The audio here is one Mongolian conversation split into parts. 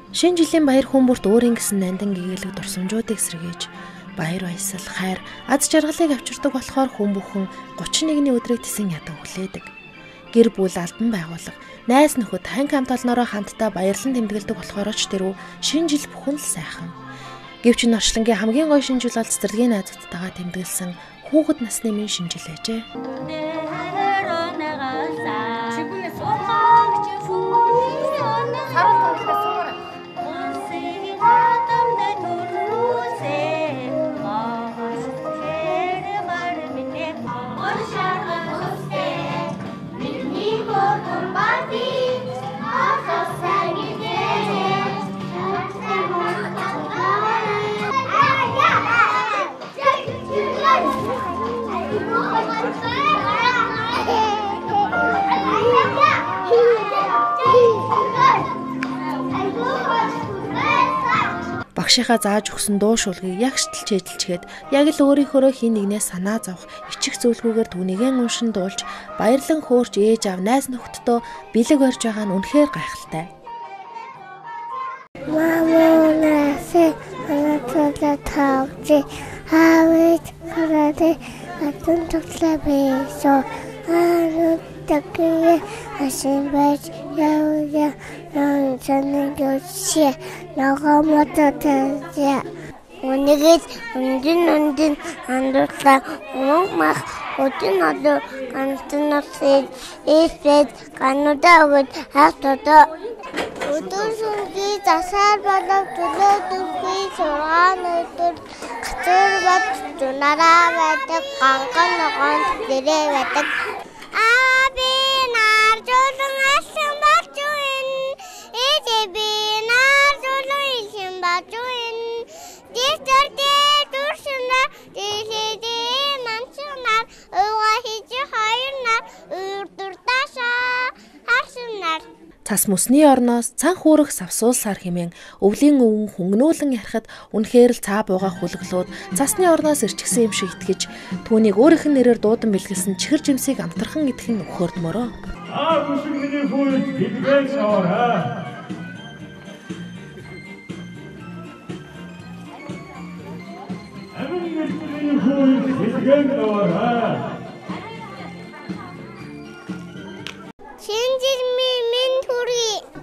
Шинэ жилийн баяр хүмүүрт өөрийн гэсэн нандин гэгээлэг дурсамжуудыг сэргээж баяр баясгал, хайр, аз жаргалыг авчирдаг болохоор хүн бүхэн 31-ний өдрийг тэсэн ядан хүлээдэг. Гэр бүл, албан байгууллага, найз нөхөд, хань хамт олноороо хамтдаа баярлан тэмдэглэдэг болохоор ч тэрүү шинэ жил бүхэн л сайхан. Гэвч Орчлонгийн хамгийн гоё шинэ жил бол цэцэрлэгийн найзуудтайгаа тэмдэглэсэн хүүхэд насны минь шинэ жил ээжээ. Багшийнхаа зааж өгсөн дуу шуулгийг ягштал чэжилчгээд яг л өөрийнхөө хин нэгнээс санаа зовх ичих зүйлгүйгээр түүнийгэн уншин дуулж баярлан хөөрч ээж аав найз нөхдөдөө бэлэг барьж байгаа нь үнэхээр гайхалтай. Мамунасэ анатолла тавчи хавэт харате атун токлабэсо анутакие асимбэч яуя жанэгөчи ногомототэ үнэгэд үндин андуутла умах өдөн одоо ганцнасэд эсэд кануда өгд хатото өдөрсөнгийн засаар болов төлөөдөлгүй сургаан өдөр гацар бат дунараа байдаг ганган ногоон дээрээ байдаг би наржуулан асан болж байна би наржуулан асан болж байна дэрдээ дурсна дэлэдээ мамчнаар ууга хийж хайрнаар үрдүрташаа харсанаар Цас мөсний орноос цан хуурах савсуулсаар хэмээн өвлийн өвөн хөнгнүүлэн ярахад үнэхээр л цаа бууга хүлгэлүүд цасны орноос ирчихсэн юм шиг итгэж түүнийг өөрийнх нь нэрээр дуудан бэлгэлсэн чихэр жимсийг амтархан идэх нь өхөрдмөрөө. Бүшиг миний хүйд бидгэн шавараа. Амин миний хүйд бидгэн шавараа.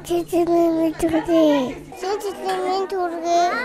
Шинжилмийн төргий. Шинжилмийн төргий.